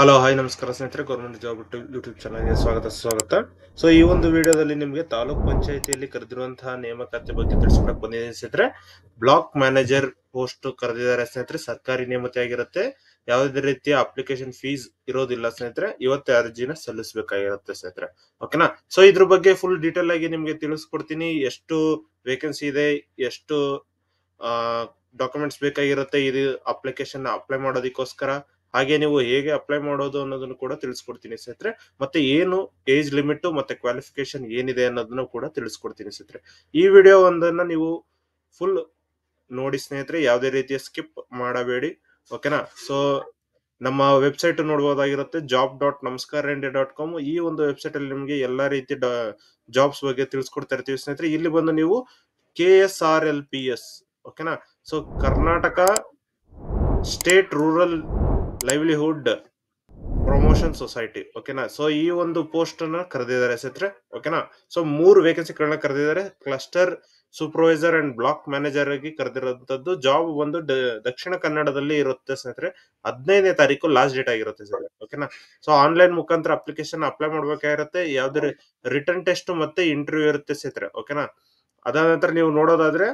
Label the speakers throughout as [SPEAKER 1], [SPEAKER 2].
[SPEAKER 1] Hello hi ನಮಸ್ಕಾರ ಸ್ನೇಹಿತರೆ, government job YouTube ಚಾನಲ್ಗೆ ಸ್ವಾಗತ. ಸೊ ಈ ಒಂದು ವಿಡಿಯೋದಲ್ಲಿ ನಿಮಗೆ ತಾಲೂಕ್ ಪಂಚಾಯತಿಯಲ್ಲಿ ಕರೆದಿರುವಂತಹ ನೇಮಕಾತಿ ಬಗ್ಗೆ ತಿಳಿಸ್ಕೊಡಕ್ ಬಂದಿದ್ದೀನಿ ಸ್ನೇಹಿತರೆ. ಬ್ಲಾಕ್ ಮ್ಯಾನೇಜರ್ ಪೋಸ್ಟ್ ಕರೆದಿದ್ದಾರೆ ಸ್ನೇಹಿತರೆ. ಸರ್ಕಾರಿ ನೇಮತಿ ಆಗಿರುತ್ತೆ. ಯಾವುದೇ ರೀತಿಯ ಅಪ್ಲಿಕೇಶನ್ ಫೀಸ್ ಇರೋದಿಲ್ಲ ಸ್ನೇಹಿತರೆ. ಇವತ್ತೇ ಅರ್ಜಿನ ಸಲ್ಲಿಸಬೇಕಾಗಿರುತ್ತೆ ಸ್ನೇಹಿತರೆ. ಓಕೆನಾ? ಸೊ ಇದ್ರ ಬಗ್ಗೆ ಫುಲ್ ಡೀಟೇಲ್ ಆಗಿ ನಿಮ್ಗೆ ತಿಳಿಸ್ಕೊಡ್ತೀನಿ. ಎಷ್ಟು ವೇಕೆನ್ಸಿ ಇದೆ, ಎಷ್ಟು ಡಾಕ್ಯುಮೆಂಟ್ಸ್ ಬೇಕಾಗಿರುತ್ತೆ ಇದು ಅಪ್ಲಿಕೇಶನ್ ಅಪ್ಲೈ ಮಾಡೋದಕ್ಕೋಸ್ಕರ, ಹಾಗೆ ನೀವು ಹೇಗೆ ಅಪ್ಲೈ ಮಾಡೋದು ಅನ್ನೋದನ್ನು ಕೂಡ ತಿಳಿಸ್ಕೊಡ್ತೀನಿ ಸ್ನೇಹಿತರೆ. ಮತ್ತೆ ಏನು ಏಜ್ ಲಿಮಿಟ್ ಮತ್ತೆ ಕ್ವಾಲಿಫಿಕೇಶನ್ ಏನಿದೆ ಅನ್ನೋದನ್ನು ಕೂಡ ತಿಳಿಸ್ಕೊಡ್ತೀನಿ ಸ್ನೇಹಿತರೆ. ಈ ವಿಡಿಯೋ ಒಂದನ್ನ ನೀವು ಫುಲ್ ನೋಡಿ ಸ್ನೇಹಿತರೆ, ಯಾವುದೇ ರೀತಿಯ ಸ್ಕಿಪ್ ಮಾಡಬೇಡಿ. ಓಕೆನಾ? ಸೊ ನಮ್ಮ ವೆಬ್ಸೈಟ್ ನೋಡಬಹುದಾಗಿರುತ್ತೆ, job.namaskar.com. ಈ ಒಂದು ವೆಬ್ಸೈಟ್ ಅಲ್ಲಿ ನಿಮಗೆ ಎಲ್ಲಾ ರೀತಿಯ ಜಾಬ್ಸ್ ಬಗ್ಗೆ ತಿಳಿಸ್ಕೊಡ್ತಾ ಇರ್ತೀವಿ ಸ್ನೇಹಿತರೆ. ಇಲ್ಲಿ ಬಂದು ನೀವು KSRLPS, ಓಕೆನಾ? So Karnataka state rural livelihood promotion society, ಓಕೆನಾ? ಸೊ ಈ ಒಂದು ಪೋಸ್ಟ್ ಅನ್ನ ಕರೆದಿದ್ದಾರೆ ಸ್ನೇಹಿತರೆ. ಓಕೆನಾ? ಸೊ 3 ವೇಕೆನ್ಸಿಗಳನ್ನ ಕರೆದಿದ್ದಾರೆ. Cluster supervisor and black manager ಆಗಿ ಕರೆದಿರುವಂತದ್ದು. ಜಾಬ್ ಒಂದು ದಕ್ಷಿಣ ಕನ್ನಡದಲ್ಲಿ ಇರುತ್ತೆ ಸ್ನೇಹಿತರೆ. 15ನೇ ತಾರೀಕು ಲಾಸ್ಟ್ ಡೇಟ್ ಆಗಿರುತ್ತೆ ಸರ್. ಓಕೆನಾ? ಸೊ ಆನ್ಲೈನ್ ಮುಖಾಂತರ ಅಪ್ಲಿಕೇಶನ್ ಅಪ್ಲೈ ಮಾಡ್ಬೇಕಾಗಿರುತ್ತೆ. ಯಾವ್ದೇ ರಿಟರ್ನ್ ಟೆಸ್ಟ್ ಮತ್ತೆ ಇಂಟರ್ವ್ಯೂ ಇರುತ್ತೆ ಸ್ನೇಹಿತರೆ. ಓಕೆನಾ? ಅದಾದ ನಂತರ ನೀವು ನೋಡೋದಾದ್ರೆ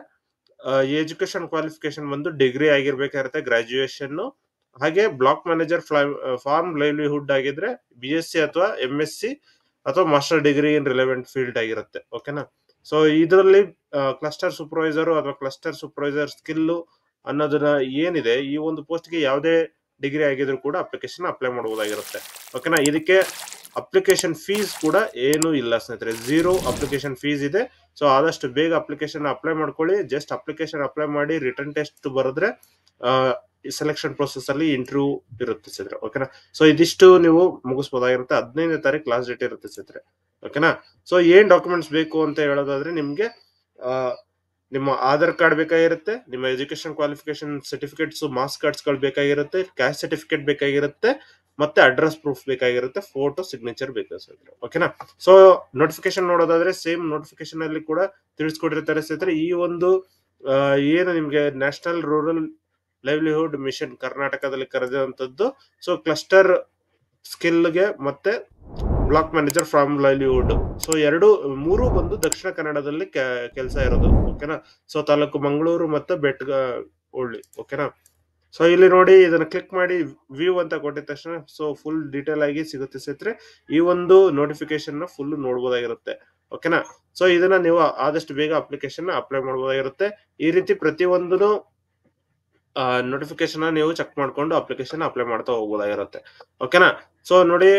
[SPEAKER 1] ಎಜುಕೇಶನ್ ಕ್ವಾಲಿಫಿಕೇಶನ್ ಬಂದು ಡಿಗ್ರಿ ಆಗಿರ್ಬೇಕಾಗಿರುತ್ತೆ, ಗ್ರಾಜುಯೇಷನ್. ಹಾಗೆ ಬ್ಲಾಕ್ ಮ್ಯಾನೇಜರ್ ಫಾರ್ಮ್ ಲೈವ್ಲಿಹುಡ್ ಆಗಿದ್ರೆ BSc ಅಥವಾ MSc ಅಥವಾ master degree in relevant field ಆಗಿರುತ್ತೆ. ಓಕೆನಾ? ಸೊ ಇದರಲ್ಲಿ ಕ್ಲಸ್ಟರ್ ಸೂಪರ್ವೈಸರ್ ಅಥವಾ ಕ್ಲಸ್ಟರ್ ಸೂಪರ್ವೈಸರ್ ಸ್ಕಿಲ್ ಅನ್ನೋದನ್ನ ಏನಿದೆ, ಈ ಒಂದು ಪೋಸ್ಟ್ ಗೆ ಯಾವುದೇ ಡಿಗ್ರಿ ಆಗಿದ್ರು ಕೂಡ ಅಪ್ಲಿಕೇಶನ್ ಅಪ್ಲೈ ಮಾಡಬಹುದಾಗಿರುತ್ತೆ. ಓಕೆನಾ? ಇದಕ್ಕೆ ಅಪ್ಲಿಕೇಶನ್ ಫೀಸ್ ಕೂಡ ಏನು ಇಲ್ಲ ಸ್ನೇಹಿತರೆ. 0 ಅಪ್ಲಿಕೇಶನ್ ಫೀಸ್ ಇದೆ. ಸೊ ಆದಷ್ಟು ಬೇಗ ಅಪ್ಲಿಕೇಶನ್ ಅಪ್ಲೈ ಮಾಡ್ಕೊಳ್ಳಿ. ಜಸ್ಟ್ ಅಪ್ಲಿಕೇಶನ್ ಅಪ್ಲೈ ಮಾಡಿ ರಿಟರ್ನ್ ಟೆಸ್ಟ್ ಬರೆದ್ರೆ ಸೆಲೆಕ್ಷನ್ ಪ್ರೊಸೆಸ್ ಅಲ್ಲಿ ಇಂಟರ್ವ್ಯೂ ಇರುತ್ತೆ ಸ್ನೇಹಿತರೆ. ಓಕೆನಾ? ಸೊ ಇದಿಷ್ಟು ನೀವು ಮುಗಿಸಬಹುದಾಗಿರುತ್ತೆ. 15ನೇ ತಾರೀಕು ಲಾಸ್ಟ್ ಡೇಟ್ ಇರುತ್ತೆ ಸ್ನೇಹಿತರೆ. ಓಕೆನಾ? ಸೊ ಏನ್ ಡಾಕ್ಯುಮೆಂಟ್ಸ್ ಬೇಕು ಅಂತ ಹೇಳೋದಾದ್ರೆ ನಿಮ್ಗೆ ನಿಮ್ಮ ಆಧಾರ್ ಕಾರ್ಡ್ ಬೇಕಾಗಿರುತ್ತೆ, ನಿಮ್ಮ education qualification certificates, marks cards ಗಳು ಬೇಕಾಗಿರುತ್ತೆ, ಕ್ಯಾಸ್ಟ್ ಸರ್ಟಿಫಿಕೇಟ್ ಬೇಕಾಗಿರುತ್ತೆ, ಮತ್ತೆ ಅಡ್ರೆಸ್ ಪ್ರೂಫ್ ಬೇಕಾಗಿರುತ್ತೆ, ಫೋಟೋ ಸಿಗ್ನೇಚರ್ ಬೇಕಾಗಿರುತ್ತೆ. ಓಕೆನಾ? ಸೊ ನೋಟಿಫಿಕೇಶನ್ ನೋಡೋದಾದ್ರೆ ಸೇಮ್ ನೋಟಿಫಿಕೇಶನ್ ಅಲ್ಲಿ ಕೂಡ ತಿಳಿಸ್ಕೊಟ್ಟಿರ್ತಾರೆ ಸ್ನೇಹಿತರೆ. ಈ ಒಂದು ಏನು ನಿಮ್ಗೆ ನ್ಯಾಷನಲ್ ರೂರಲ್ ಲೈವ್ಲಿಹುಡ್ ಮಿಷನ್ ಕರ್ನಾಟಕದಲ್ಲಿ ಕರೆದಿರುವಂತದ್ದು. ಸೊ ಕ್ಲಸ್ಟರ್ ಸ್ಕಿಲ್ಗೆ ಮತ್ತೆ block manager from livelihood. So ಮೂರು ಬಂದು ದಕ್ಷಿಣ ಕನ್ನಡದಲ್ಲಿ ಕೆಲಸ ಇರೋದು. ಓಕೆನಾ? ಸೊ ತಾಲೂಕು ಮಂಗಳೂರು ಮತ್ತೆ ಬೆಟ್ಟಗಳ್ಳಿ. ಓಕೆನಾ? ಸೊ ಇಲ್ಲಿ ನೋಡಿ, ಇದನ್ನ ಕ್ಲಿಕ್ ಮಾಡಿ ವ್ಯೂ ಅಂತ ಕೊಟ್ಟಿದ ತಕ್ಷಣ ಸೊ ಫುಲ್ ಡೀಟೇಲ್ ಆಗಿ ಸಿಗುತ್ತೆ ಸ್ನೇಹಿತರೆ. ಈ ಒಂದು ನೋಟಿಫಿಕೇಶನ್ ನ ಫುಲ್ ನೋಡಬಹುದಾಗಿರುತ್ತೆ. ಓಕೆನಾ? ಸೊ ಇದನ್ನ ನೀವು ಆದಷ್ಟು ಬೇಗ ಅಪ್ಲಿಕೇಶನ್ ಅಪ್ಲೈ ಮಾಡಬಹುದಾಗಿರುತ್ತೆ. ಈ ರೀತಿ ಪ್ರತಿಯೊಂದನ್ನು ನೋಟಿಫಿಕೇಶನ್ ನೀವು ಚೆಕ್ ಮಾಡ್ಕೊಂಡು ಅಪ್ಲಿಕೇಶನ್ ಅಪ್ಲೈ ಮಾಡ್ತಾ ಹೋಗ್ಬೋದಾಗಿರುತ್ತೆ. ಓಕೆನಾ? ಸೊ ನೋಡಿ,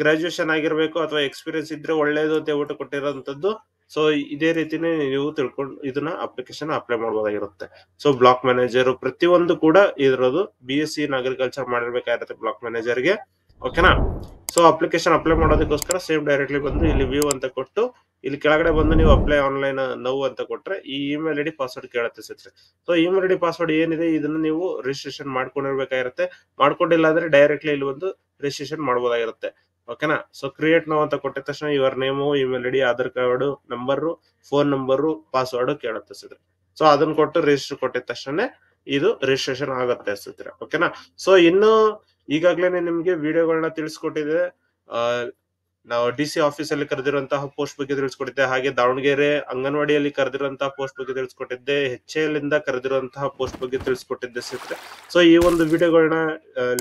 [SPEAKER 1] ಗ್ರಾಜುಯೇಷನ್ ಆಗಿರ್ಬೇಕು ಅಥವಾ ಎಕ್ಸ್ಪೀರಿಯನ್ಸ್ ಇದ್ರೆ ಒಳ್ಳೇದು ಅಂತ ಹೇಳ್ಬಿಟ್ಟು ಕೊಟ್ಟಿರೋಂಥದ್ದು. ಸೊ ಇದೇ ರೀತಿನೇ ನೀವು ತಿಳ್ಕೊಂಡು ಇದನ್ನ ಅಪ್ಲಿಕೇಶನ್ ಅಪ್ಲೈ ಮಾಡಬಹುದಾಗಿರುತ್ತೆ. ಸೊ ಬ್ಲಾಕ್ ಮ್ಯಾನೇಜರ್ ಪ್ರತಿಯೊಂದು ಕೂಡ ಇರೋದು BSc ಇನ್ ಅಗ್ರಿಕಲ್ಚರ್ ಮಾಡಿರ್ಬೇಕಾಗಿರುತ್ತೆ ಬ್ಲಾಕ್ ಮ್ಯಾನೇಜರ್ಗೆ. ಓಕೆನಾ? ಸೊ ಅಪ್ಲಿಕೇಶನ್ ಅಪ್ಲೈ ಮಾಡೋದಕ್ಕೋಸ್ಕರ ಸೇಮ್ ಡೈರೆಕ್ಟ್ಲಿ ಬಂದು ಇಲ್ಲಿ ವ್ಯೂ ಅಂತ ಕೊಟ್ಟು ಇಲ್ಲಿ ಕೆಳಗಡೆ ಬಂದು ನೀವು ಅಪ್ಲೈ ಆನ್ಲೈನ್ ನೌ ಅಂತ ಕೊಟ್ರೆ ಈ ಇಮೇಲ್ ID ಪಾಸ್ವರ್ಡ್ ಕೇಳುತ್ತೆ ಸ್ನೇಹಿತರೆ. ಸೊ ಇಮೇಲ್ ID ಪಾಸ್ವರ್ಡ್ ಏನಿದೆ ಇದನ್ನ ನೀವು ರಿಜಿಸ್ಟ್ರೇಷನ್ ಮಾಡ್ಕೊಂಡಿರ್ಬೇಕಾಗಿರುತ್ತೆ. ಮಾಡ್ಕೊಂಡಿಲ್ಲ ಅಂದ್ರೆ ಡೈರೆಕ್ಟ್ಲಿ ಇಲ್ಲಿ ಒಂದು ರಿಜಿಸ್ಟ್ರೇಷನ್ ಮಾಡಬಹುದಾಗಿರುತ್ತೆ. ಓಕೆನಾ? ಸೊ ಕ್ರಿಯೇಟ್ ನೌ ಅಂತ ಕೊಟ್ಟಿದ ತಕ್ಷಣ your name, email ID, Aadhaar card number, phone number, password ಕೇಳುತ್ತೆ ಸ್ನೇಹಿತರೆ. ಸೊ ಅದನ್ನ ಕೊಟ್ಟು ರಿಜಿಸ್ಟರ್ ಕೊಟ್ಟಿದ ತಕ್ಷಣ ಇದು ರಿಜಿಸ್ಟ್ರೇಷನ್ ಆಗುತ್ತೆ ಸ್ನೇಹಿತರೆ. ಓಕೆನಾ? ಸೊ ಇನ್ನು ಈಗಾಗಲೇ ನಿಮ್ಗೆ ವಿಡಿಯೋಗಳನ್ನ ತಿಳಿಸ್ಕೊಟ್ಟಿದೆ. ನಾವು DC ಆಫೀಸ್ ಅಲ್ಲಿ ಕರೆದಿರುವಂತಹ ಪೋಸ್ಟ್ ಬಗ್ಗೆ ತಿಳಿಸ್ಕೊಟ್ಟಿದ್ದೆ. ಹಾಗೆ ದಾವಣಗೆರೆ ಅಂಗನವಾಡಿಯಲ್ಲಿ ಕರೆದಿರುವಂತಹ ಪೋಸ್ಟ್ ಬಗ್ಗೆ ತಿಳಿಸ್ಕೊಟ್ಟಿದ್ದೆ. HAL ಇಂದ ಕರೆದಿರುವಂತಹ ಪೋಸ್ಟ್ ಬಗ್ಗೆ ತಿಳಿಸ್ಕೊಟ್ಟಿದ್ದೆ ಸ್ನೇಹಿತರೆ. ಸೊ ಈ ಒಂದು ವಿಡಿಯೋಗಳನ್ನ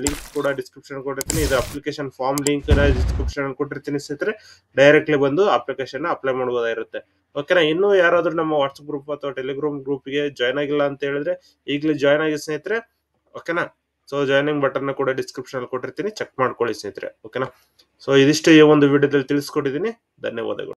[SPEAKER 1] ಲಿಂಕ್ ಕೂಡ ಡಿಸ್ಕ್ರಿಪ್ಷನ್ ಕೊಟ್ಟಿರ್ತೀನಿ. ಇದು ಅಪ್ಲಿಕೇಶನ್ ಫಾರ್ಮ್ ಲಿಂಕ್ ಡಿಸ್ಕ್ರಿಪ್ಷನ್ ಕೊಟ್ಟಿರ್ತೀನಿ ಸ್ನೇಹಿತರೆ. ಡೈರೆಕ್ಟ್ಲಿ ಬಂದು ಅಪ್ಲಿಕೇಶನ್ ಅಪ್ಲೈ ಮಾಡಬಹುದಾಗಿರುತ್ತೆ. ಓಕೆನಾ? ಇನ್ನು ಯಾರಾದ್ರೂ ನಮ್ಮ ವಾಟ್ಸ್ಆಪ್ ಗ್ರೂಪ್ ಅಥವಾ ಟೆಲಿಗ್ರಾಮ್ ಗ್ರೂಪ್ ಗೆ ಜಾಯ್ನ್ ಆಗಿಲ್ಲ ಅಂತ ಹೇಳಿದ್ರೆ ಈಗಲೇ ಜಾಯ್ನ್ ಆಗಿ ಸ್ನೇಹಿತರೆ. ಓಕೆನಾ? ಸೊ ಜಾಯ್ನಿಂಗ್ ಬಟನ್ ಕೂಡ ಡಿಸ್ಕ್ರಿಪ್ಷನ್ ಅಲ್ಲಿ ಕೊಟ್ಟಿರ್ತೀನಿ, ಚೆಕ್ ಮಾಡ್ಕೊಳ್ಳಿ ಸ್ನೇಹಿತರೆ. ಓಕೆನಾ? ಸೊ ಇದಿಷ್ಟು ಈ ಒಂದು ವಿಡಿಯೋದಲ್ಲಿ ತಿಳಿಸ್ಕೊಟ್ಟಿದ್ದೀನಿ. ಧನ್ಯವಾದಗಳು.